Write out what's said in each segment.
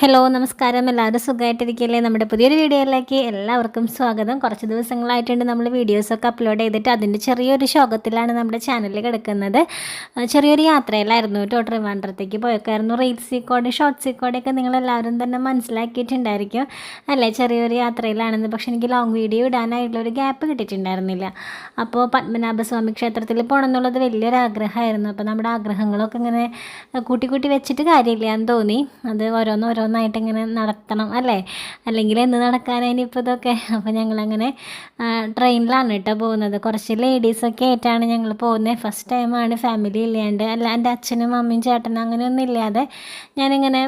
Hello നമസ്കാരം. എല്ലാവരും സുഖമായിട്ടിരിക്കില്ലേ? നമ്മുടെ പുതിയൊരു വീഡിയോയിലേക്ക് എല്ലാവർക്കും സ്വാഗതം. കുറച്ച് ദിവസങ്ങളായിട്ടുണ്ട് നമ്മൾ വീഡിയോസൊക്കെ അപ്ലോഡ് ചെയ്തിട്ട് അതിൻ്റെ ചെറിയൊരു ശോകത്തിലാണ് നമ്മുടെ ചാനലിൽ കിടക്കുന്നത്. ചെറിയൊരു യാത്രയിലായിരുന്നു കേട്ടോ. ട്രിവാൻഡ്രത്തേക്ക് പോയേക്കായിരുന്നു. റീൽസിൽ കൂടെ ഷോർട്സിൽ കൂടെയൊക്കെ നിങ്ങളെല്ലാവരും തന്നെ മനസ്സിലാക്കിയിട്ടുണ്ടായിരിക്കും അല്ലേ, ചെറിയൊരു യാത്രയിലാണെന്ന്. പക്ഷെ എനിക്ക് ലോങ് വീഡിയോ ഇടാനായിട്ടുള്ളൊരു ഗ്യാപ്പ് കിട്ടിയിട്ടുണ്ടായിരുന്നില്ല. അപ്പോൾ പത്മനാഭസ്വാമി ക്ഷേത്രത്തിൽ പോകണം എന്നുള്ളത് വലിയൊരു ആഗ്രഹമായിരുന്നു. അപ്പോൾ നമ്മുടെ ആഗ്രഹങ്ങളൊക്കെ ഇങ്ങനെ കൂട്ടി കൂട്ടി വെച്ചിട്ട് കാര്യമില്ല എന്ന് തോന്നി. അത് ഓരോന്നായിട്ട് ഇങ്ങനെ നടത്തണം അല്ലേ, അല്ലെങ്കിൽ എന്ന് നടക്കാനിപ്പോൾ ഇതൊക്കെ. അപ്പോൾ ഞങ്ങളങ്ങനെ ട്രെയിനിലാണ് കേട്ടോ പോകുന്നത്. കുറച്ച് ലേഡീസൊക്കെ ആയിട്ടാണ് ഞങ്ങൾ പോകുന്നത്. ഫസ്റ്റ് ടൈമാണ് ഫാമിലി ഇല്ലാണ്ട്, അല്ല എൻ്റെ അച്ഛനും അമ്മയും ചേട്ടനും അങ്ങനെയൊന്നും ഇല്ലാതെ ഞാനിങ്ങനെ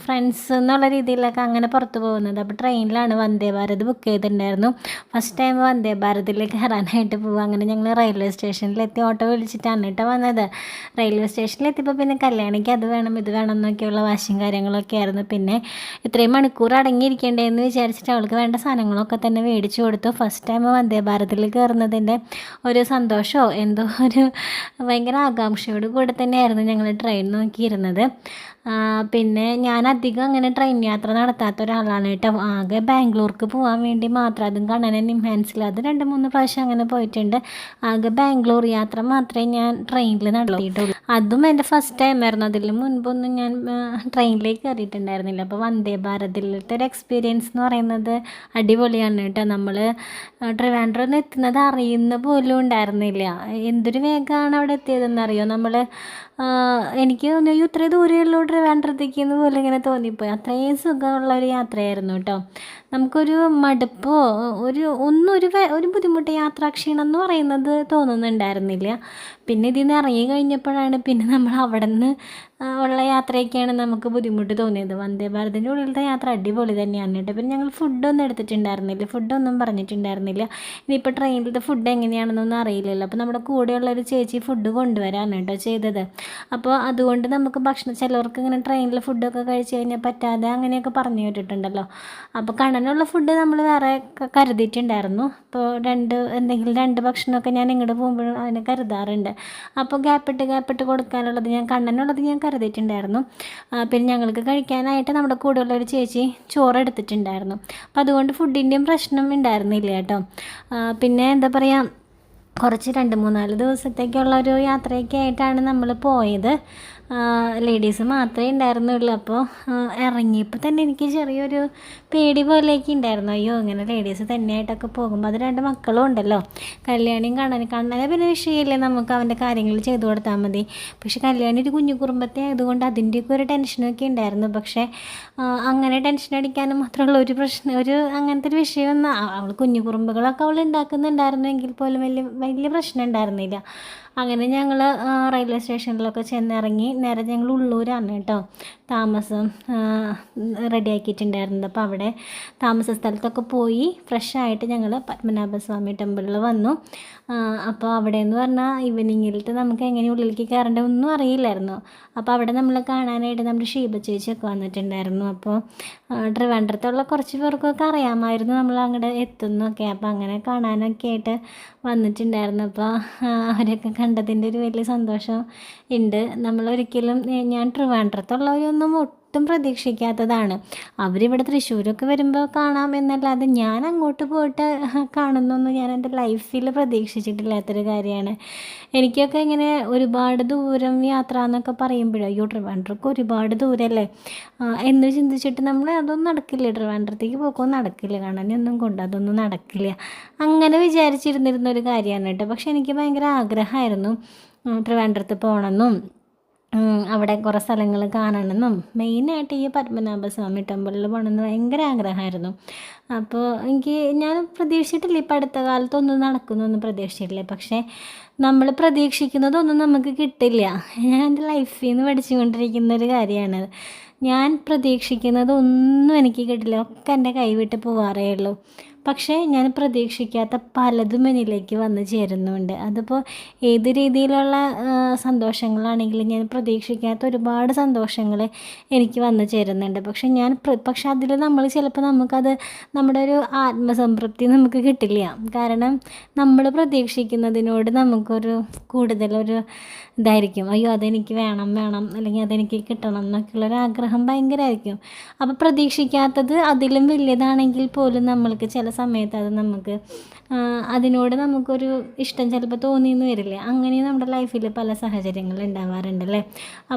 ഫ്രണ്ട്സ് എന്നുള്ള രീതിയിലൊക്കെ അങ്ങനെ പുറത്ത് പോകുന്നത്. അപ്പോൾ ട്രെയിനിലാണ് വന്ദേ ഭാരത് ബുക്ക് ചെയ്തിട്ടുണ്ടായിരുന്നു. ഫസ്റ്റ് ടൈം വന്ദേ ഭാരതിൽ കയറാനായിട്ട് പോകും. അങ്ങനെ ഞങ്ങൾ റെയിൽവേ സ്റ്റേഷനിലെത്തി. ഓട്ടോ വിളിച്ചിട്ടാണ് കേട്ടോ വന്നത്. റെയിൽവേ സ്റ്റേഷനിലെത്തിയപ്പോൾ പിന്നെ കല്യാണിക്ക് അത് വേണം ഇത് വേണം എന്നൊക്കെയുള്ള വാശിയും കാര്യങ്ങളൊക്കെ ആയിരുന്നു. പിന്നെ ഇത്രയും മണിക്കൂർ അടങ്ങിയിരിക്കേണ്ടതെന്ന് വിചാരിച്ചിട്ട് അവൾക്ക് വേണ്ട സാധനങ്ങളൊക്കെ തന്നെ മേടിച്ചു കൊടുത്തു. ഫസ്റ്റ് ടൈം വന്ദേ ഭാരതിൽ കയറുന്നതിൻ്റെ ഒരു സന്തോഷമോ എന്തോ ഒരു ഭയങ്കര ആകാംക്ഷയോട് കൂടെ തന്നെയായിരുന്നു ഞങ്ങൾ ട്രെയിൻ നോക്കിയിരുന്നത്. പിന്നെ ഞാൻ അധികം അങ്ങനെ ട്രെയിൻ യാത്ര നടത്താത്ത ഒരാളാണ് കേട്ടോ. ആകെ ബാംഗ്ലൂർക്ക് പോകാൻ വേണ്ടി മാത്രം, അതും കണ്ണനെ നിംഹാൻസിൽ അത് 2-3 പ്രാവശ്യം അങ്ങനെ പോയിട്ടുണ്ട്. ആകെ ബാംഗ്ലൂർ യാത്ര മാത്രമേ ഞാൻ ട്രെയിനിൽ നടത്തിയിട്ടുള്ളൂ. അതും എൻ്റെ ഫസ്റ്റ് ടൈം ആയിരുന്നു. അതിൽ മുൻപൊന്നും ഞാൻ ട്രെയിനിലേക്ക് കയറിയിട്ടുണ്ടായിരുന്നില്ല. അപ്പോൾ വന്ദേ ഭാരതിലത്തെ ഒരു എക്സ്പീരിയൻസ് എന്ന് പറയുന്നത് അടിപൊളിയാണ് കേട്ടോ. നമ്മൾ ട്രിവാൻഡ്രം എത്തുന്നത് അറിയുന്ന പോലും ഉണ്ടായിരുന്നില്ല. എന്തൊരു വേഗമാണ് അവിടെ എത്തിയതെന്നറിയോ. നമ്മൾ എനിക്ക് തോന്നുന്നു ഇത്രയും ദൂരെയുള്ളൂ ട്രിവാൻഡ്രത്തേക്ക് എന്ന് പോലും ഇങ്ങനെ തോന്നിപ്പോയി. അത്രയും സുഖമുള്ള ഒരു യാത്രയായിരുന്നു കേട്ടോ. നമുക്കൊരു മടുപ്പോ ഒരു ബുദ്ധിമുട്ട്, യാത്രാക്ഷീണം എന്ന് പറയുന്നത് തോന്നുന്നുണ്ടായിരുന്നില്ല. പിന്നെ ഇതിൽ നിന്ന് ഇറങ്ങി കഴിഞ്ഞപ്പോഴാണ് പിന്നെ നമ്മൾ അവിടെ നിന്ന് ഉള്ള യാത്രയൊക്കെയാണ് നമുക്ക് ബുദ്ധിമുട്ട് തോന്നിയത്. വന്ദേ ഭാരതിൻ്റെ ഉള്ളിലത്തെ യാത്ര അടിപൊളി തന്നെയാണ് കേട്ടോ. പിന്നെ ഞങ്ങൾ ഫുഡൊന്നും എടുത്തിട്ടുണ്ടായിരുന്നില്ല, ഫുഡൊന്നും പറഞ്ഞിട്ടുണ്ടായിരുന്നില്ല. ഇനിയിപ്പോൾ ട്രെയിനിലത്തെ ഫുഡ് എങ്ങനെയാണെന്നൊന്നും അറിയില്ലല്ലോ. അപ്പോൾ നമ്മുടെ കൂടെയുള്ളൊരു ചേച്ചി ഫുഡ് കൊണ്ടുവരാനാണ് കേട്ടോ ചെയ്തത്. അപ്പോൾ അതുകൊണ്ട് നമുക്ക് ചിലവർക്ക് ഇങ്ങനെ ട്രെയിനിൽ ഫുഡൊക്കെ കഴിച്ച് കഴിഞ്ഞാൽ പറ്റാതെ അങ്ങനെയൊക്കെ പറഞ്ഞു കേട്ടിട്ടുണ്ടല്ലോ. അപ്പോൾ കണ്ണനുള്ള ഫുഡ് നമ്മൾ വേറെ കരുതിയിട്ടുണ്ടായിരുന്നു. അപ്പോൾ എന്തെങ്കിലും 2 ഭക്ഷണമൊക്കെ ഞാൻ ഇങ്ങോട്ട് പോകുമ്പോഴും അതിന് കരുതാറുണ്ട്. അപ്പോൾ ഗ്യാപ്പിട്ട് കൊടുക്കാനുള്ളത് കണ്ണനുള്ളത് ഞാൻ കരുതിയിട്ടുണ്ടായിരുന്നു. പിന്നെ ഞങ്ങൾക്ക് കഴിക്കാനായിട്ട് നമ്മുടെ കൂടെയുള്ള ഒരു ചേച്ചി ചോറ് എടുത്തിട്ടുണ്ടായിരുന്നു. അപ്പോൾ അതുകൊണ്ട് ഫുഡിൻ്റെയും പ്രശ്നം ഉണ്ടായിരുന്നില്ല കേട്ടോ. പിന്നെ എന്താ പറയുക, കുറച്ച് 2-3-4 ദിവസത്തേക്കുള്ള ഒരു യാത്രയൊക്കെ ആയിട്ടാണ് നമ്മൾ പോയത്. ലേഡീസ് മാത്രമേ ഉണ്ടായിരുന്നുള്ളൂ. അപ്പോൾ ഇറങ്ങിയപ്പോൾ തന്നെ എനിക്ക് ചെറിയൊരു പേടി പോലെയൊക്കെ ഉണ്ടായിരുന്നു. അയ്യോ ഇങ്ങനെ ലേഡീസ് തന്നെയായിട്ടൊക്കെ പോകുമ്പോൾ, അത് 2 മക്കളും ഉണ്ടല്ലോ, കല്യാണിയും കണ്ണനെ പിന്നെ വിഷയമില്ലേ, നമുക്ക് അവൻ്റെ കാര്യങ്ങൾ ചെയ്തു കൊടുത്താൽ മതി. പക്ഷെ കല്യാണി ഒരു കുഞ്ഞു കുടുംബത്തെ ആയതുകൊണ്ട് അതിൻ്റെയൊക്കെ ഒരു ടെൻഷനൊക്കെ ഉണ്ടായിരുന്നു. പക്ഷേ അങ്ങനെ ടെൻഷൻ അടിക്കാനും മാത്രമുള്ള അങ്ങനത്തെ ഒരു വിഷയമൊന്നും, അവൾ കുഞ്ഞു കുറുമ്പുകളൊക്കെ അവൾ ഉണ്ടാക്കുന്നുണ്ടായിരുന്നു എങ്കിൽ പോലും വലിയ പ്രശ്നം ഉണ്ടായിരുന്നില്ല. അങ്ങനെ ഞങ്ങൾ റെയിൽവേ സ്റ്റേഷനിലൊക്കെ ചെന്നിറങ്ങി. നേരെ ഞങ്ങൾ ഉള്ളൂരാണ് കേട്ടോ താമസം റെഡിയാക്കിയിട്ടുണ്ടായിരുന്നത്. അപ്പോൾ അവിടെ താമസ സ്ഥലത്തൊക്കെ പോയി ഫ്രഷായിട്ട് ഞങ്ങൾ പത്മനാഭസ്വാമി ടെമ്പിളിൽ വന്നു. അപ്പോൾ അവിടെ എന്ന് പറഞ്ഞാൽ ഈവനിങ്ങിലത്തെ നമുക്ക് എങ്ങനെ ഉള്ളിലേക്ക് കയറേണ്ട ഒന്നും അറിയില്ലായിരുന്നു. അപ്പോൾ അവിടെ നമ്മൾ കാണാനായിട്ട് നമ്മുടെ ഷീബ ചേച്ചിയൊക്കെ വന്നിട്ടുണ്ടായിരുന്നു. അപ്പോൾ ട്രിവാൻഡ്രത്തുള്ള കുറച്ച് പേർക്കൊക്കെ അറിയാമായിരുന്നു നമ്മൾ അങ്ങോട്ട് എത്തുന്നൊക്കെ. അപ്പോൾ അങ്ങനെ കാണാനൊക്കെ ആയിട്ട് വന്നിട്ടുണ്ടായിരുന്നു. അപ്പോൾ അവരൊക്കെ കണ്ടതിൻ്റെ ഒരു വലിയ സന്തോഷം ഉണ്ട്. നമ്മളൊരിക്കലും ഞാൻ ട്രിവാൻഡ്രത്തുള്ളവരൊന്നും ഒട്ടും പ്രതീക്ഷിക്കാത്തതാണ്. അവരിവിടെ തൃശ്ശൂരൊക്കെ വരുമ്പോൾ കാണാം എന്നല്ലാതെ ഞാൻ അങ്ങോട്ട് പോയിട്ട് കാണുന്നൊന്നും ഞാൻ എൻ്റെ ലൈഫിൽ പ്രതീക്ഷിച്ചിട്ടില്ലാത്തൊരു കാര്യമാണ്. എനിക്കൊക്കെ ഇങ്ങനെ ഒരുപാട് ദൂരം യാത്ര എന്നൊക്കെ പറയുമ്പോഴോ, അയ്യോ ട്രിവാൻഡ്രമൊക്കെ ഒരുപാട് ദൂരമല്ലേ എന്ന് ചിന്തിച്ചിട്ട് നമ്മൾ അതൊന്നും നടക്കില്ല, ട്രിവാൻഡ്രത്തേക്ക് പോക്കൊന്നും നടക്കില്ല, കാണാനൊന്നും കൊണ്ട് അതൊന്നും നടക്കില്ല അങ്ങനെ വിചാരിച്ചിരുന്നിരുന്നൊരു കാര്യമാണ് കേട്ടോ. പക്ഷെ എനിക്ക് ഭയങ്കര ആഗ്രഹമായിരുന്നു ട്രിവാൻഡ്രത്ത് പോകണമെന്നും അവിടെ കുറേ സ്ഥലങ്ങൾ കാണണമെന്നും മെയിനായിട്ട് ഈ പത്മനാഭസ്വാമി ടെമ്പിളിൽ പോകണമെന്ന് ഭയങ്കര ആഗ്രഹമായിരുന്നു. അപ്പോൾ ഞാൻ പ്രതീക്ഷിച്ചിട്ടില്ല, ഇപ്പം അടുത്ത കാലത്തൊന്നും നടക്കുന്നൊന്നും പ്രതീക്ഷിച്ചിട്ടില്ല. പക്ഷേ നമ്മൾ പ്രതീക്ഷിക്കുന്നതൊന്നും നമുക്ക് കിട്ടില്ല. ഞാൻ എൻ്റെ ലൈഫിൽ നിന്ന് പഠിച്ചുകൊണ്ടിരിക്കുന്നൊരു കാര്യമാണ്. ഞാൻ പ്രതീക്ഷിക്കുന്നതൊന്നും എനിക്ക് കിട്ടില്ല, ഒക്കെ എൻ്റെ കൈവിട്ട് പോകാറേ ഉള്ളൂ. പക്ഷേ ഞാൻ പ്രതീക്ഷിക്കാത്ത പലതും എന്നിലേക്ക് വന്നു ചേരുന്നുണ്ട്. അതിപ്പോൾ ഏത് രീതിയിലുള്ള സന്തോഷങ്ങളാണെങ്കിലും ഞാൻ പ്രതീക്ഷിക്കാത്ത ഒരുപാട് സന്തോഷങ്ങൾ എനിക്ക് വന്നു ചേരുന്നുണ്ട്. പക്ഷെ അതിൽ നമ്മൾ ചിലപ്പോൾ നമുക്കത് നമ്മുടെ ഒരു ആത്മസംതൃപ്തി നമുക്ക് കിട്ടില്ല. കാരണം നമ്മൾ പ്രതീക്ഷിക്കുന്നതിനോട് നമുക്കൊരു കൂടുതലൊരു ഇതായിരിക്കും, അയ്യോ അതെനിക്ക് വേണം അല്ലെങ്കിൽ അതെനിക്ക് കിട്ടണം എന്നൊക്കെയുള്ളൊരു ആഗ്രഹം ഭയങ്കരമായിരിക്കും. അപ്പോൾ പ്രതീക്ഷിക്കാത്തത് അതിലും വലിയതാണെങ്കിൽ പോലും നമ്മൾക്ക് ചില സമയത്ത് അത് നമുക്ക് അതിനോട് നമുക്കൊരു ഇഷ്ടം ചിലപ്പോൾ തോന്നിയെന്ന് വരില്ല. അങ്ങനെ നമ്മുടെ ലൈഫിൽ പല സാഹചര്യങ്ങൾ ഉണ്ടാവാറുണ്ടല്ലേ.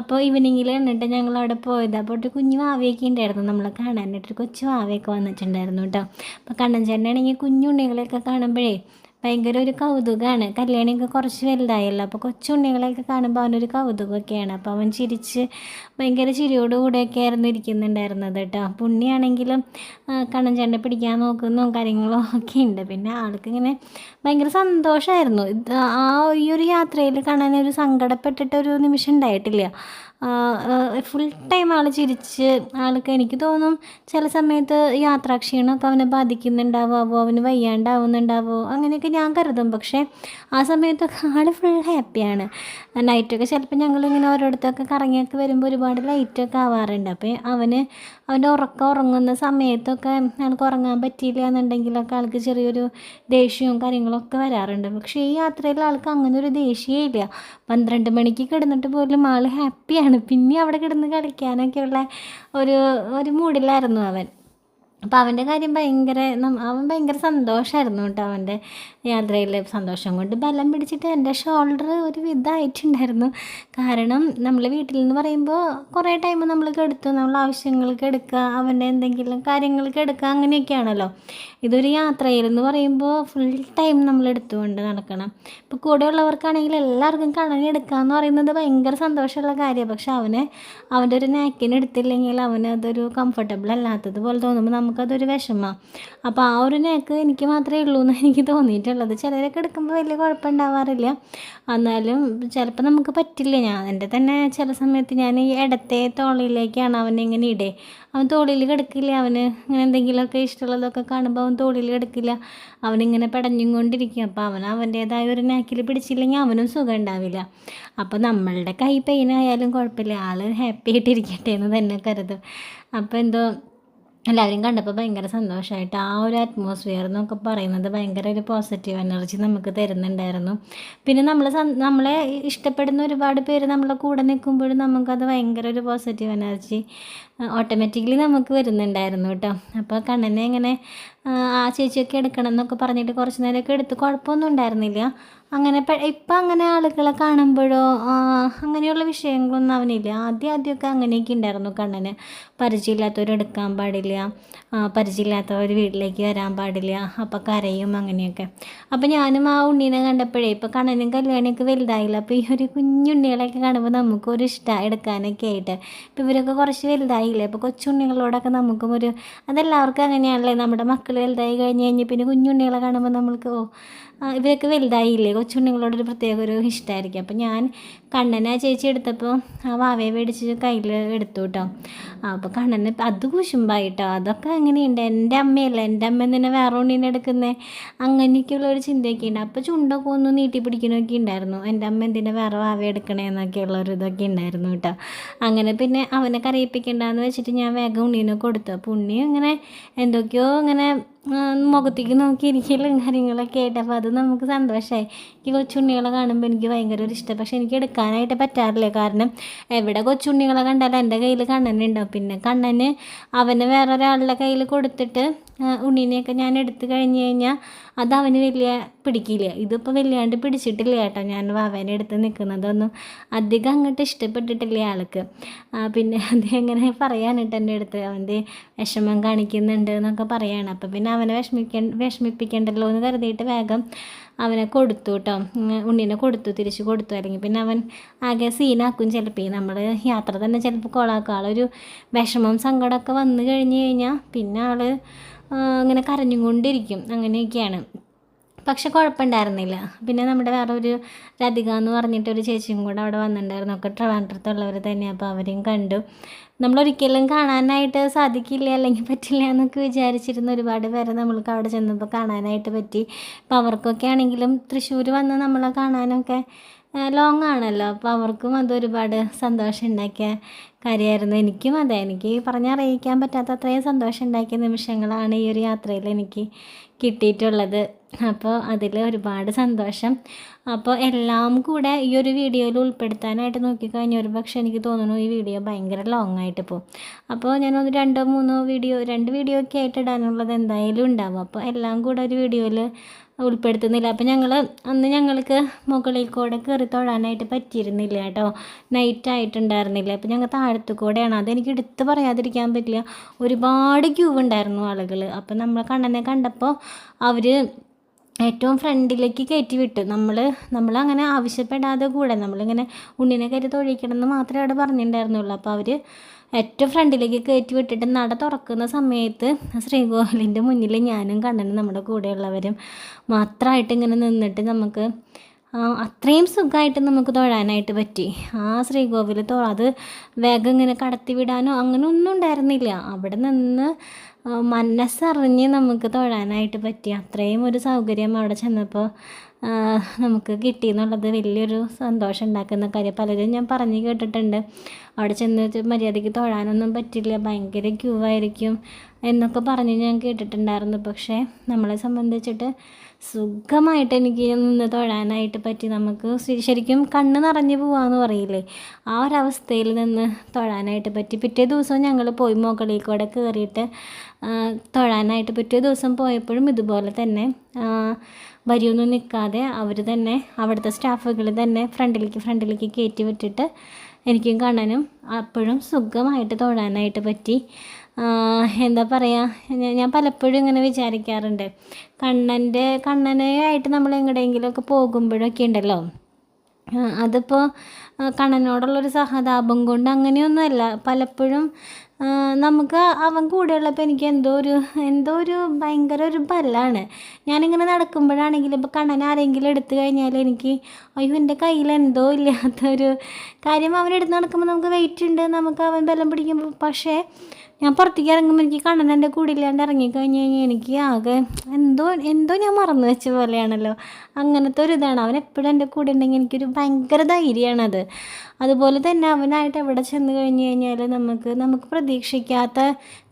അപ്പോൾ ഈവനിങ്ങിൽ എന്നിട്ട് ഞങ്ങളവിടെ പോയത്, അപ്പോൾ ഒരു കുഞ്ഞു വാവയൊക്കെ ഉണ്ടായിരുന്നു നമ്മളെ കാണാനായിട്ടൊരു കൊച്ചു വാവയൊക്കെ വന്നിട്ടുണ്ടായിരുന്നു കേട്ടോ. അപ്പോൾ കണ്ണൻ ചേട്ടനാണെങ്കിൽ കുഞ്ഞുണ്ണികളെയൊക്കെ കാണുമ്പോഴേ ഭയങ്കര ഒരു കൗതുകമാണ്. കല്യാണിയൊക്കെ കുറച്ച് വലുതായല്ലോ, അപ്പോൾ കൊച്ചുണ്ണികളെയൊക്കെ കാണുമ്പോൾ അവനൊരു കൗതുകമൊക്കെയാണ്. അപ്പോൾ അവൻ ചിരിച്ച് ഭയങ്കര ചിരിയോടുകൂടെയൊക്കെ ആയിരുന്നു ഇരിക്കുന്നുണ്ടായിരുന്നത് കേട്ടോ. പുണ്ണിയാണെങ്കിലും കണ്ണൻ ചേട്ടനെ പിടിക്കാൻ നോക്കുന്നോ കാര്യങ്ങളോ ഒക്കെ ഉണ്ട്. പിന്നെ ആൾക്കിങ്ങനെ ഭയങ്കര സന്തോഷമായിരുന്നു. ഈ ഒരു യാത്രയിൽ കാണാനൊരു സങ്കടപ്പെട്ടിട്ടൊരു നിമിഷം ഉണ്ടായിട്ടില്ല. ഫുൾ ടൈം ആൾ ചിരിച്ച്, ആൾക്ക് എനിക്ക് തോന്നും ചില സമയത്ത് യാത്രാക്ഷീണമൊക്കെ അവനെ ബാധിക്കുന്നുണ്ടാവുമോ, അവന് വയ്യാണ്ടാവുന്നുണ്ടാവുമോ അങ്ങനെയൊക്കെ ഞാൻ കരുതും. പക്ഷേ ആ സമയത്തൊക്കെ ആൾ ഫുൾ ഹാപ്പിയാണ്. നൈറ്റൊക്കെ ചിലപ്പോൾ ഞങ്ങളിങ്ങനെ ഓരോരുത്തൊക്കെ കറങ്ങിയൊക്കെ വരുമ്പോൾ ഒരുപാട് ലൈറ്റൊക്കെ ആവാറുണ്ട്. അപ്പോൾ അവൻ്റെ ഉറങ്ങുന്ന സമയത്തൊക്കെ ആൾക്ക് ഉറങ്ങാൻ പറ്റിയില്ല എന്നുണ്ടെങ്കിലൊക്കെ ആൾക്ക് ചെറിയൊരു ദേഷ്യവും കാര്യങ്ങളൊക്കെ വരാറുണ്ട്. പക്ഷേ ഈ യാത്രയിൽ ആൾക്ക് അങ്ങനെ ഒരു ദേഷ്യമേ ഇല്ല. 12 മണിക്ക് കിടന്നിട്ട് പോലും ആൾ ഹാപ്പിയാണ്. പിന്നെ അവിടെ കിടന്ന് കളിക്കാനൊക്കെയുള്ള ഒരു മൂഡിലായിരുന്നു അവൻ. അപ്പോൾ അവൻ്റെ കാര്യം അവൻ ഭയങ്കര സന്തോഷമായിരുന്നു കേട്ടോ. അവൻ്റെ യാത്രയിൽ സന്തോഷം കൊണ്ട് ബലം പിടിച്ചിട്ട് എൻ്റെ ഷോൾഡർ ഒരു വിധമായിട്ടുണ്ടായിരുന്നു. കാരണം നമ്മൾ വീട്ടിൽ നിന്ന് പറയുമ്പോൾ കുറേ ടൈം നമ്മൾ കെടുത്തു, നമ്മൾ ആവശ്യങ്ങൾക്ക് എടുക്കുക, അവൻ്റെ എന്തെങ്കിലും കാര്യങ്ങൾക്ക് എടുക്കുക, അങ്ങനെയൊക്കെയാണല്ലോ. ഇതൊരു യാത്രയിലെന്ന് പറയുമ്പോൾ ഫുൾ ടൈം നമ്മൾ എടുത്തുകൊണ്ട് നടക്കണം. ഇപ്പോൾ കൂടെയുള്ളവർക്കാണെങ്കിൽ എല്ലാവർക്കും കണ്ണനെ എടുക്കുക എന്ന് പറയുന്നത് ഭയങ്കര സന്തോഷമുള്ള കാര്യമാണ്. പക്ഷെ അവൻ്റെ ഒരു നാക്കിന് എടുത്തില്ലെങ്കിൽ അവനതൊരു കംഫർട്ടബിൾ അല്ലാത്തതുപോലെ തോന്നുമ്പോൾ നമുക്കതൊരു വിഷമമാണ്. അപ്പോൾ ആ ഒരു നാക്ക് എനിക്ക് മാത്രമേ ഉള്ളൂ എന്ന് എനിക്ക് തോന്നിയിട്ടുള്ളത്. ചിലരൊക്കെ എടുക്കുമ്പോൾ വലിയ കുഴപ്പമുണ്ടാവാറില്ല, എന്നാലും ചിലപ്പോൾ നമുക്ക് പറ്റില്ല. എൻ്റെ തന്നെ ചില സമയത്ത് ഞാൻ ഈ ഇടത്തെ തോളിലേക്കാണ് അവനിങ്ങനെ അവൻ തോളിൽ കിടക്കില്ല. അവന് ഇങ്ങനെ എന്തെങ്കിലുമൊക്കെ ഇഷ്ടമുള്ളതൊക്കെ കാണുമ്പോൾ അവൻ തോളിൽ കിടക്കില്ല, അവനിങ്ങനെ പെടഞ്ഞും കൊണ്ടിരിക്കും. അപ്പോൾ അവൻ്റേതായ ഒരു നാക്കിൽ പിടിച്ചില്ലെങ്കിൽ അവനും സുഖം ഉണ്ടാവില്ല. അപ്പോൾ നമ്മളുടെ കൈ പെയിനായാലും കുഴപ്പമില്ല, ആൾ ഹാപ്പി ആയിട്ടിരിക്കട്ടെ എന്ന് തന്നെ കരുതും. അപ്പോൾ എല്ലാവരും കണ്ടപ്പോൾ ഭയങ്കര സന്തോഷമായിട്ട് ആ ഒരു അറ്റ്മോസ്ഫിയർ എന്നൊക്കെ പറയുന്നത് ഭയങ്കര ഒരു പോസിറ്റീവ് എനർജി നമുക്ക് തരുന്നുണ്ടായിരുന്നു. പിന്നെ നമ്മളെ ഇഷ്ടപ്പെടുന്ന ഒരുപാട് പേര് നമ്മളെ കൂടെ നിൽക്കുമ്പോഴും നമുക്കത് ഭയങ്കര ഒരു പോസിറ്റീവ് എനർജി ഓട്ടോമാറ്റിക്കലി നമുക്ക് വരുന്നുണ്ടായിരുന്നു കേട്ടോ. അപ്പോൾ കണ്ണനെ ഇങ്ങനെ ആ ചേച്ചിയൊക്കെ എടുക്കണം എന്നൊക്കെ പറഞ്ഞിട്ട് കുറച്ച് നേരമൊക്കെ എടുത്ത് കുഴപ്പമൊന്നും ഉണ്ടായിരുന്നില്ല. ഇപ്പം അങ്ങനെ ആളുകളെ കാണുമ്പോഴോ അങ്ങനെയുള്ള വിഷയങ്ങളൊന്നും അവനില്ല. ആദ്യമൊക്കെ അങ്ങനെയൊക്കെ ഉണ്ടായിരുന്നു. കണ്ണന് പരിചയമില്ലാത്തവരെടുക്കാൻ പാടില്ല, പരിചയമില്ലാത്തവർ വീട്ടിലേക്ക് വരാൻ പാടില്ല, അപ്പോൾ കരയും അങ്ങനെയൊക്കെ. അപ്പോൾ ഞാനും ആ ഉണ്ണീനെ കണ്ടപ്പോഴേ ഇപ്പോൾ കണ്ണനും കല്യാണിയൊക്കെ വലുതായില്ല. അപ്പോൾ ഈ ഒരു കുഞ്ഞുണ്ണികളെയൊക്കെ കാണുമ്പോൾ നമുക്കൊരു ഇഷ്ടമാണ് എടുക്കാനൊക്കെ ആയിട്ട്. ഇപ്പോൾ ഇവരൊക്കെ കുറച്ച് വലുതായില്ലേ, അപ്പോൾ കൊച്ചുണ്ണികളോടൊക്കെ നമുക്കും അതെല്ലാവർക്കും അങ്ങനെയാണല്ലേ. നമ്മുടെ മക്കൾ വലുതായി കഴിഞ്ഞ് പിന്നെ കുഞ്ഞുണ്ണികളെ കാണുമ്പോൾ നമ്മൾക്ക് ഇവരൊക്കെ വലുതായില്ലേ, കൊച്ചുണ്ണികളോടൊരു പ്രത്യേക ഒരു ഇഷ്ടമായിരിക്കും. അപ്പോൾ ഞാൻ കണ്ണനെ ചേച്ചി എടുത്തപ്പോൾ ആ വാവയെ മേടിച്ച് കയ്യിൽ എടുത്തു കേട്ടോ. അപ്പോൾ കണ്ണന് അത് കുശുമ്പായിട്ടോ. അതൊക്കെ അങ്ങനെയുണ്ട്, എൻ്റെ അമ്മയല്ല, എൻ്റെ അമ്മ തന്നെ വേറെ ഉണ്ണീനെ എടുക്കുന്നത്, അങ്ങനെയൊക്കെയുള്ളൊരു ചിന്തയൊക്കെ ഉണ്ട്. അപ്പോൾ ചുണ്ടൊക്കെ ഒന്ന് നീട്ടി പിടിക്കണമൊക്കെ ഉണ്ടായിരുന്നു, എൻ്റെ അമ്മ എന്തിനാ വേറെ വാവ എടുക്കണേന്നൊക്കെയുള്ളൊരു ഇതൊക്കെ ഉണ്ടായിരുന്നു കേട്ടോ. അങ്ങനെ പിന്നെ അവനെ കരയിപ്പിക്കണ്ടെന്ന് വെച്ചിട്ട് ഞാൻ വേഗം ഉണ്ണീനെ കൊടുത്തു. അപ്പോൾ ഉണ്ണി ഇങ്ങനെ എന്തൊക്കെയോ ഇങ്ങനെ മുഖത്തേക്ക് നോക്കിയിരിക്കലും കാര്യങ്ങളൊക്കെ ആയിട്ട്. അപ്പോൾ അത് നമുക്ക് സന്തോഷമായി. എനിക്ക് കൊച്ചുണ്ണികളെ കാണുമ്പോൾ എനിക്ക് ഭയങ്കര ഒരു ഇഷ്ടം. പക്ഷേ എനിക്ക് എടുക്കാനായിട്ട് പറ്റാറില്ല, കാരണം എവിടെ കൊച്ചുണ്ണികളെ കണ്ടാലും എൻ്റെ കയ്യിൽ കണ്ണനുണ്ടാവും. പിന്നെ കണ്ണന് അവനെ വേറൊരാളുടെ കയ്യിൽ കൊടുത്തിട്ട് ഉണ്ണീനെയൊക്കെ ഞാൻ എടുത്തു കഴിഞ്ഞ് കഴിഞ്ഞാൽ അത് അവന് വലിയ പിടിക്കില്ല. ഇതിപ്പോൾ വല്ലാണ്ട് പിടിച്ചിട്ടില്ല കേട്ടോ. ഞാൻ വാവേനെ എടുത്ത് നിൽക്കുന്നതൊന്നും അധികം അങ്ങോട്ട് ഇഷ്ടപ്പെട്ടിട്ടില്ല ആൾക്ക്. പിന്നെ അത് എങ്ങനെ പറയാനിട്ട് എൻ്റെ അടുത്ത് അവൻ്റെ വിഷമം കാണിക്കുന്നുണ്ട് എന്നൊക്കെ പറയാണ്. അപ്പോൾ പിന്നെ അവനെ വിഷമിപ്പിക്കണ്ടല്ലോ എന്ന് കരുതിയിട്ട് വേഗം അവനെ കൊടുത്തു കേട്ടോ. ഉണ്ണീനെ തിരിച്ച് കൊടുത്തു. അല്ലെങ്കിൽ പിന്നെ അവൻ ആകെ സീനാക്കും. ചിലപ്പോൾ നമ്മൾ യാത്ര തന്നെ ചിലപ്പോൾ കോളാക്കും. ആളൊരു വിഷമം സങ്കടമൊക്കെ വന്നു കഴിഞ്ഞ് കഴിഞ്ഞാൽ പിന്നെ ആൾ ഇങ്ങനെ കരഞ്ഞുകൊണ്ടിരിക്കും. അങ്ങനെയൊക്കെയാണ്. പക്ഷെ കുഴപ്പമുണ്ടായിരുന്നില്ല. പിന്നെ നമ്മുടെ വേറെ ഒരു രാധിക എന്ന് പറഞ്ഞിട്ടൊരു ചേച്ചിയും കൂടെ അവിടെ വന്നിട്ടുണ്ടായിരുന്നു. ഒക്കെ ട്രിവാൻഡ്രത്തുള്ളവർ തന്നെയാണ്. അപ്പോൾ അവരെയും കണ്ടു. നമ്മളൊരിക്കലും കാണാനായിട്ട് സാധിക്കില്ല അല്ലെങ്കിൽ പറ്റില്ല എന്നൊക്കെ വിചാരിച്ചിരുന്ന ഒരുപാട് പേരെ നമ്മൾക്ക് അവിടെ ചെന്നപ്പോൾ കാണാനായിട്ട് പറ്റി. അപ്പോൾ അവർക്കൊക്കെ ആണെങ്കിലും തൃശ്ശൂർ വന്ന് നമ്മളെ കാണാനൊക്കെ ലോങ് ആണല്ലോ. അപ്പോൾ അവർക്കും അതൊരുപാട് സന്തോഷം ഉണ്ടാക്കിയ കാര്യമായിരുന്നു. എനിക്കും അതെ, എനിക്ക് പറഞ്ഞറിയിക്കാൻ പറ്റാത്ത അത്രയും സന്തോഷം ഉണ്ടാക്കിയ നിമിഷങ്ങളാണ് ഈ ഒരു യാത്രയിൽ എനിക്ക് കിട്ടിയിട്ടുള്ളത്. അപ്പോൾ അതിൽ ഒരുപാട് സന്തോഷം. അപ്പോൾ എല്ലാം കൂടെ ഈ ഒരു വീഡിയോയിൽ ഉൾപ്പെടുത്താനായിട്ട് നോക്കിക്കഴിഞ്ഞാൽ ഒരു പക്ഷേ എനിക്ക് തോന്നുന്നു ഈ വീഡിയോ ഭയങ്കര ലോങ് ആയിട്ട് പോകും. അപ്പോൾ ഞാനൊന്ന് 2 വീഡിയോ ഒക്കെ ആയിട്ട് ഇടാനുള്ളത് എന്തായാലും ഉണ്ടാവും. അപ്പോൾ എല്ലാം കൂടെ ഒരു വീഡിയോയിൽ ഉൾപ്പെടുത്തുന്നില്ല. അപ്പോൾ അന്ന് ഞങ്ങൾക്ക് മുകളിൽ കൂടെ കയറി തൊഴാനായിട്ട് പറ്റിയിരുന്നില്ല കേട്ടോ. നൈറ്റായിട്ടുണ്ടായിരുന്നില്ല. അപ്പോൾ ഞങ്ങൾ താഴത്തു കൂടെയാണ്. അതെനിക്ക് എടുത്ത് പറയാതിരിക്കാൻ പറ്റില്ല. ഒരുപാട് ക്യൂ ഉണ്ടായിരുന്നു ആളുകൾ. അപ്പോൾ നമ്മൾ കണ്ണനെ കണ്ടപ്പോൾ അവർ ഏറ്റവും ഫ്രണ്ടിലേക്ക് കയറ്റി വിട്ടു. നമ്മളങ്ങനെ ആവശ്യപ്പെടാതെ കൂടെ നമ്മളിങ്ങനെ ഉണ്ണിനെ കയറ്റി തൊഴിക്കണം എന്ന് മാത്രമേ അവിടെ പറഞ്ഞിട്ടുണ്ടായിരുന്നുള്ളൂ. അപ്പോൾ അവർ ഏറ്റവും ഫ്രണ്ടിലേക്ക് കയറ്റി വിട്ടിട്ട് നട തുറക്കുന്ന സമയത്ത് ശ്രീകോവിലിൻ്റെ മുന്നിൽ ഞാനും കണ്ണനും നമ്മുടെ കൂടെയുള്ളവരും മാത്രമായിട്ട് ഇങ്ങനെ നിന്നിട്ട് നമുക്ക് അത്രയും സുഖമായിട്ട് നമുക്ക് തൊഴാനായിട്ട് പറ്റി. ആ ശ്രീകോവിൽ അത് വേഗം ഇങ്ങനെ കടത്തി വിടാനോ അങ്ങനെ ഒന്നും ഉണ്ടായിരുന്നില്ല. അവിടെ നിന്ന് മനസ്സറിഞ്ഞ് നമുക്ക് തൊഴാനായിട്ട് പറ്റി. അത്രയും ഒരു സൗകര്യം അവിടെ ചെന്നപ്പോൾ നമുക്ക് കിട്ടി എന്നുള്ളത് വലിയൊരു സന്തോഷം ഉണ്ടാക്കുന്ന കാര്യം. പലരും ഞാൻ പറഞ്ഞു കേട്ടിട്ടുണ്ട്, അവിടെ ചെന്ന് മര്യാദയ്ക്ക് തൊഴാനൊന്നും പറ്റില്ല, ഭയങ്കര ക്യൂ ആയിരിക്കും എന്നൊക്കെ പറഞ്ഞ് ഞാൻ കേട്ടിട്ടുണ്ടായിരുന്നു. പക്ഷേ നമ്മളെ സംബന്ധിച്ചിട്ട് സുഖമായിട്ട് എനിക്ക് നിന്ന് തൊഴാനായിട്ട് പറ്റി. നമുക്ക് ശരിക്കും കണ്ണ് നിറഞ്ഞു പോവാന്ന് പറയില്ലേ, ആ ഒരവസ്ഥയിൽ നിന്ന് തൊഴാനായിട്ട് പറ്റി. പിറ്റേ ദിവസവും ഞങ്ങൾ പോയി മുകളിൽ കൂടെ കയറിയിട്ട് തൊഴാനായിട്ട്. പിറ്റേ ദിവസം പോയപ്പോഴും ഇതുപോലെ തന്നെ വരിയൊന്നും നിൽക്കാതെ അവർ തന്നെ അവിടുത്തെ സ്റ്റാഫുകൾ തന്നെ ഫ്രണ്ടിലേക്ക് കയറ്റി വിട്ടിട്ട് എനിക്കും കാണാനും അപ്പോഴും സുഖമായിട്ട് തൊഴാനായിട്ട് പറ്റി. എന്താ പറയുക, ഞാൻ പലപ്പോഴും ഇങ്ങനെ വിചാരിക്കാറുണ്ട്, കണ്ണനായിട്ട് നമ്മൾ എങ്ങടെയെങ്കിലുമൊക്കെ പോകുമ്പോഴൊക്കെ ഉണ്ടല്ലോ, അതിപ്പോൾ കണ്ണനോടുള്ളൊരു സഹതാപം കൊണ്ട് അങ്ങനെയൊന്നുമല്ല. പലപ്പോഴും നമുക്ക് അവൻ കൂടെയുള്ളപ്പോൾ എനിക്ക് എന്തോ ഒരു ഭയങ്കര ഒരു ബലമാണ്. ഞാനിങ്ങനെ നടക്കുമ്പോഴാണെങ്കിലും ഇപ്പോൾ കണ്ണൻ ആരെങ്കിലും എടുത്തു കഴിഞ്ഞാൽ എനിക്ക് അയ്യോ എൻ്റെ കയ്യിൽ എന്തോ ഇല്ലാത്തൊരു കാര്യം. അവനെടുത്ത് നടക്കുമ്പോൾ നമുക്ക് വെയിറ്റ് ഉണ്ട്, നമുക്ക് അവൻ ബലം പിടിക്കുമ്പോൾ. പക്ഷേ ഞാൻ പുറത്തേക്ക് ഇറങ്ങുമ്പോൾ എനിക്ക് കണ്ണൻ എൻ്റെ കൂടെ ഇല്ലാണ്ട് ഇറങ്ങിക്കഴിഞ്ഞ് കഴിഞ്ഞാൽ എനിക്ക് ആകെ എന്തോ ഞാൻ മറന്നു വെച്ച പോലെയാണല്ലോ. അങ്ങനത്തെ ഒരു ഇതാണ്. അവൻ എപ്പോഴും എൻ്റെ കൂടെ ഉണ്ടെങ്കിൽ എനിക്കൊരു ഭയങ്കര ധൈര്യമാണത്. അതുപോലെ തന്നെ അവനായിട്ട് എവിടെ ചെന്ന് കഴിഞ്ഞ് കഴിഞ്ഞാൽ നമുക്ക് പ്രതീക്ഷിക്കാത്ത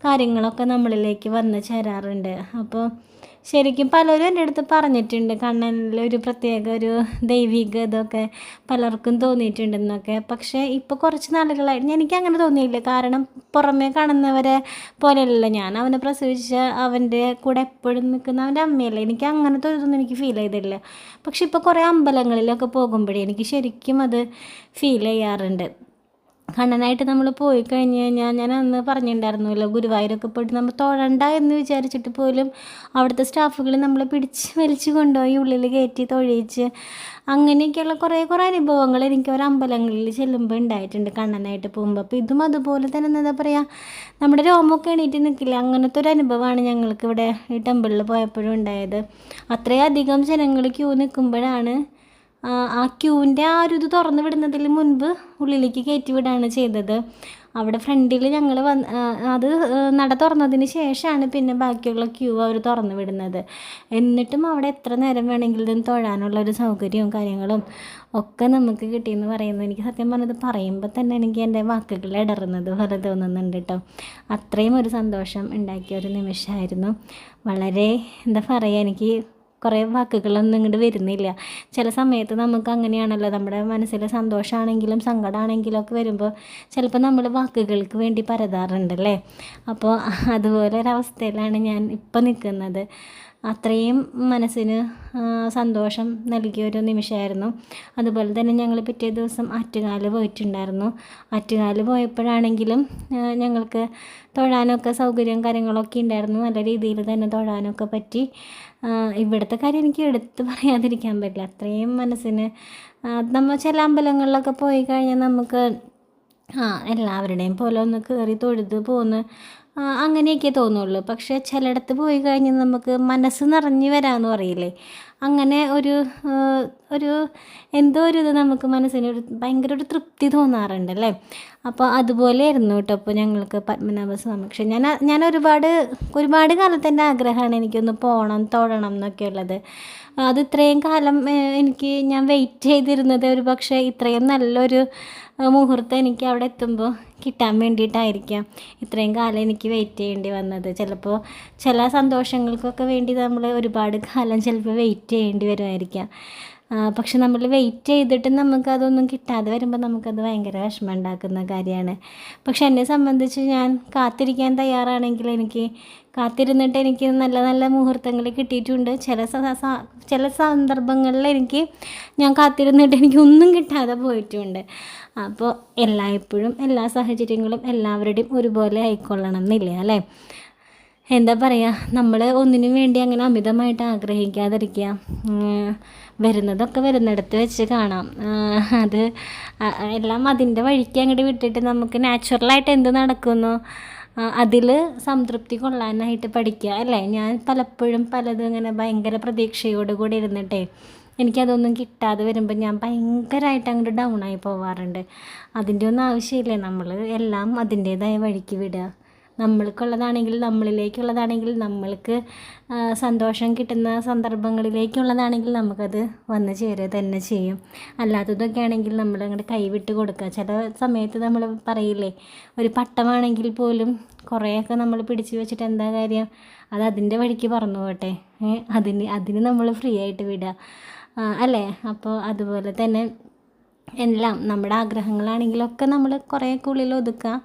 കാര്യങ്ങളൊക്കെ നമ്മളിലേക്ക് വന്ന് ചേരാറുണ്ട്. അപ്പോൾ ശരിക്കും പലരും എൻ്റെ അടുത്ത് പറഞ്ഞിട്ടുണ്ട് കണ്ണനിലൊരു പ്രത്യേക ഒരു ദൈവിക ഇതൊക്കെ പലർക്കും തോന്നിയിട്ടുണ്ടെന്നൊക്കെ. പക്ഷേ ഇപ്പോൾ കുറച്ച് നാളുകളായിട്ട് എനിക്കങ്ങനെ തോന്നിയില്ല. കാരണം പുറമേ കാണുന്നവരെ പോലെയല്ല ഞാൻ. അവനെ പ്രസവിച്ച അവൻ്റെ കൂടെ എപ്പോഴും നിൽക്കുന്ന അവൻ്റെ അമ്മയല്ലേ. എനിക്ക് അങ്ങനത്തെ ഇതൊന്നും എനിക്ക് ഫീൽ ചെയ്തില്ല. പക്ഷെ ഇപ്പോൾ കുറേ അമ്പലങ്ങളിലൊക്കെ പോകുമ്പോഴേ എനിക്ക് ശരിക്കും അത് ഫീൽ ചെയ്യാറുണ്ട്. കണ്ണനായിട്ട് നമ്മൾ പോയി കഴിഞ്ഞ് കഴിഞ്ഞാൽ ഞാൻ അന്ന് പറഞ്ഞിട്ടുണ്ടായിരുന്നല്ലോ, ഗുരുവായൂരൊക്കെ പോയിട്ട് നമ്മൾ തൊഴണ്ട എന്ന് വിചാരിച്ചിട്ട് പോലും അവിടുത്തെ സ്റ്റാഫുകൾ നമ്മളെ പിടിച്ച് വലിച്ച് കൊണ്ടുപോയി ഉള്ളിൽ കയറ്റി തൊഴിച്ച് അങ്ങനെയൊക്കെയുള്ള കുറേ അനുഭവങ്ങൾ എനിക്ക് ഒരു അമ്പലങ്ങളിൽ ചെല്ലുമ്പോൾ ഉണ്ടായിട്ടുണ്ട് കണ്ണനായിട്ട് പോകുമ്പോൾ. അപ്പോൾ ഇതും അതുപോലെ തന്നെ എന്താ പറയുക, നമ്മുടെ രോമമൊക്കെ എണീറ്റ് നിൽക്കില്ല, അങ്ങനത്തെ ഒരു അനുഭവമാണ് ഞങ്ങൾക്ക് ഇവിടെ ഈ ടെമ്പിളിൽ പോയപ്പോഴും ഉണ്ടായത്. അത്രയധികം ജനങ്ങൾ ക്യൂ നിൽക്കുമ്പോഴാണ് ആ ക്യൂവിൻ്റെ ആ ഒരു ഇത് തുറന്നു വിടുന്നതിന് മുൻപ് ഉള്ളിലേക്ക് കയറ്റി വിടുകയാണ് ചെയ്തത്. അവിടെ ഫ്രണ്ടിൽ ഞങ്ങൾ അത് നട തുറന്നതിന് ശേഷമാണ് പിന്നെ ബാക്കിയുള്ള ക്യൂ അവർ തുറന്നു വിടുന്നത്. എന്നിട്ടും അവിടെ എത്ര നേരം വേണമെങ്കിലും തൊഴാനുള്ളൊരു സൗകര്യവും കാര്യങ്ങളും ഒക്കെ നമുക്ക് കിട്ടിയെന്ന് പറയുന്നത് എനിക്ക് സത്യം പറഞ്ഞത് പറയുമ്പോൾ തന്നെ എനിക്ക് എൻ്റെ വാക്കുകൾ ഇടറുന്നത് പോലെ തോന്നുന്നുണ്ട് കേട്ടോ. അത്രയും ഒരു സന്തോഷം ഉണ്ടാക്കിയ ഒരു നിമിഷമായിരുന്നു. വളരെ എന്താ പറയുക, എനിക്ക് കുറേ വാക്കുകളൊന്നും ഇങ്ങോട്ട് വരുന്നില്ല. ചില സമയത്ത് നമുക്ക് അങ്ങനെയാണല്ലോ, നമ്മുടെ മനസ്സിൽ സന്തോഷമാണെങ്കിലും സങ്കടമാണെങ്കിലും ഒക്കെ വരുമ്പോൾ ചിലപ്പോൾ നമ്മൾ വാക്കുകൾക്ക് വേണ്ടി പരതാറുണ്ടല്ലേ. അപ്പോൾ അതുപോലെ ഒരവസ്ഥയിലാണ് ഞാൻ ഇപ്പോൾ നിൽക്കുന്നത്. അത്രയും മനസ്സിന് സന്തോഷം നൽകിയൊരു നിമിഷമായിരുന്നു. അതുപോലെ തന്നെ ഞങ്ങൾ പിറ്റേ ദിവസം ആറ്റുകാൽ പോയിട്ടുണ്ടായിരുന്നു. ആറ്റുകാൽ പോയപ്പോഴാണെങ്കിലും ഞങ്ങൾക്ക് തൊഴാനൊക്കെ സൗകര്യം കാര്യങ്ങളൊക്കെ ഉണ്ടായിരുന്നു. നല്ല രീതിയിൽ തന്നെ തൊഴാനൊക്കെ പറ്റി. ഇവിടുത്തെ കാര്യം എനിക്ക് എടുത്ത് പറയാതിരിക്കാൻ പറ്റില്ല. അത്രയും മനസ്സിന് നമ്മൾ ചില അമ്പലങ്ങളിലൊക്കെ പോയി കഴിഞ്ഞാൽ നമുക്ക് എല്ലാവരുടെയും പോലെ ഒന്ന് കയറി തൊഴുത് പോന്ന് അങ്ങനെയൊക്കെ തോന്നുള്ളൂ. പക്ഷേ ചിലയിടത്ത് പോയി കഴിഞ്ഞ് നമുക്ക് മനസ്സ് നിറഞ്ഞ് വരാമെന്ന് പറയില്ലേ, അങ്ങനെ ഒരു എന്തോ ഒരു ഇത് നമുക്ക് മനസ്സിനൊരു ഭയങ്കര ഒരു തൃപ്തി തോന്നാറുണ്ടല്ലേ. അപ്പോൾ അതുപോലെയായിരുന്നു കേട്ടോ ഇപ്പോൾ ഞങ്ങൾക്ക് പത്മനാഭസ്വാമി. പക്ഷേ ഞാൻ ഒരുപാട് കാലത്തെ എൻ്റെ ആഗ്രഹമാണ് എനിക്കൊന്ന് പോകണം തൊഴണം എന്നൊക്കെ ഉള്ളത്. അത് ഇത്രയും കാലം ഞാൻ വെയിറ്റ് ചെയ്തിരുന്നത് ഒരു പക്ഷേ ഇത്രയും നല്ലൊരു മുഹൂർത്തം എനിക്ക് അവിടെ എത്തുമ്പോൾ കിട്ടാൻ വേണ്ടിയിട്ടായിരിക്കാം ഇത്രയും കാലം എനിക്ക് വെയിറ്റ് ചെയ്യേണ്ടി വന്നത്. ചിലപ്പോൾ ചില സന്തോഷങ്ങൾക്കൊക്കെ വേണ്ടി നമ്മൾ ഒരുപാട് കാലം ചിലപ്പോൾ വെയിറ്റ് ചെയ്യേണ്ടി വരുമായിരിക്കാം. പക്ഷെ നമ്മൾ വെയിറ്റ് ചെയ്തിട്ട് നമുക്കതൊന്നും കിട്ടാതെ വരുമ്പോൾ നമുക്കത് ഭയങ്കര വിഷമം ഉണ്ടാക്കുന്ന കാര്യമാണ്. പക്ഷെ എന്നെ സംബന്ധിച്ച് ഞാൻ കാത്തിരിക്കാൻ തയ്യാറാണെങ്കിൽ എനിക്ക് കാത്തിരുന്നിട്ട് എനിക്ക് നല്ല നല്ല മുഹൂർത്തങ്ങൾ കിട്ടിയിട്ടുണ്ട്. ചില സന്ദർഭങ്ങളിൽ ഞാൻ കാത്തിരുന്നിട്ട് എനിക്കൊന്നും കിട്ടാതെ പോയിട്ടുണ്ട്. അപ്പോൾ എല്ലായ്പ്പോഴും എല്ലാ സാഹചര്യങ്ങളും എല്ലാവരുടെയും ഒരുപോലെ ആയിക്കൊള്ളണം എന്നില്ല അല്ലേ. എന്താ പറയുക, നമ്മൾ ഒന്നിനും വേണ്ടി അങ്ങനെ അമിതമായിട്ട് ആഗ്രഹിക്കാതിരിക്കുക. വരുന്നതൊക്കെ വരുന്നിടത്ത് വെച്ച് കാണാം. അത് എല്ലാം അതിൻ്റെ വഴിക്ക് അങ്ങോട്ട് വിട്ടിട്ട് നമുക്ക് നാച്ചുറലായിട്ട് എന്ത് നടക്കുന്നു അതിൽ സംതൃപ്തി കൊള്ളാനായിട്ട് പഠിക്കുക അല്ലേ. ഞാൻ പലപ്പോഴും പലതും ഇങ്ങനെ ഭയങ്കര പ്രതീക്ഷയോട് കൂടി ഇരുന്നിട്ടേ എനിക്കതൊന്നും കിട്ടാതെ വരുമ്പോൾ ഞാൻ ഭയങ്കരമായിട്ട് അങ്ങോട്ട് ഡൗണായി പോവാറുണ്ട്. അതിൻ്റെ ഒന്നും ആവശ്യമില്ല. നമ്മൾ എല്ലാം അതിൻ്റേതായ വഴിക്ക് വിടുക. നമ്മൾക്കുള്ളതാണെങ്കിൽ നമ്മളിലേക്കുള്ളതാണെങ്കിൽ നമ്മൾക്ക് സന്തോഷം കിട്ടുന്ന സന്ദർഭങ്ങളിലേക്കുള്ളതാണെങ്കിൽ നമുക്കത് വന്നു ചേരുക തന്നെ ചെയ്യും. അല്ലാത്തതൊക്കെ ആണെങ്കിൽ നമ്മൾ അങ്ങോട്ട് കൈവിട്ട് കൊടുക്കുക. ചില സമയത്ത് നമ്മൾ പറയില്ലേ, ഒരു പട്ടമാണെങ്കിൽ പോലും കുറേയൊക്കെ നമ്മൾ പിടിച്ചു വെച്ചിട്ട് എന്താ കാര്യം, അത് അതിൻ്റെ വഴിക്ക് പറന്നു പോട്ടെ. അതിന് നമ്മൾ ഫ്രീ ആയിട്ട് വിടുക അല്ലേ. അപ്പോൾ അതുപോലെ തന്നെ എല്ലാം നമ്മുടെ ആഗ്രഹങ്ങളാണെങ്കിലൊക്കെ നമ്മൾ കുറേയൊക്കെ ഉള്ളിൽ ഒതുക്കുക.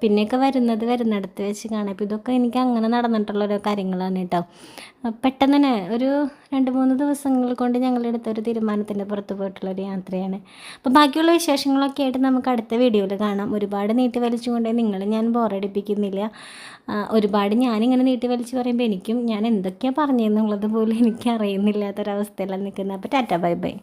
പിന്നെയൊക്കെ വരുന്നിടത്ത് വെച്ച് കാണാം. അപ്പോൾ ഇതൊക്കെ എനിക്ക് അങ്ങനെ നടന്നിട്ടുള്ള ഓരോ കാര്യങ്ങളാണ് കേട്ടോ. പെട്ടെന്ന് തന്നെ ഒരു 2-3 ദിവസങ്ങൾ കൊണ്ട് ഞങ്ങളെടുത്തൊരു തീരുമാനത്തിൻ്റെ പുറത്ത് പോയിട്ടുള്ളൊരു യാത്രയാണ്. അപ്പോൾ ബാക്കിയുള്ള വിശേഷങ്ങളൊക്കെ ആയിട്ട് നമുക്ക് അടുത്ത വീഡിയോയിൽ കാണാം. ഒരുപാട് നീട്ടി വലിച്ചുകൊണ്ട് ഞാൻ ബോറടിപ്പിക്കുന്നില്ല. ഒരുപാട് ഞാനിങ്ങനെ നീട്ടി വലിച്ച് പറയുമ്പോൾ ഞാൻ എന്തൊക്കെയാണ് പറഞ്ഞതെന്നുള്ളത് പോലും എനിക്ക് അറിയുന്നില്ലാത്തൊരവസ്ഥയിലാണ് നിൽക്കുന്നത്. അപ്പോൾ ടാറ്റ ബൈ ബൈ.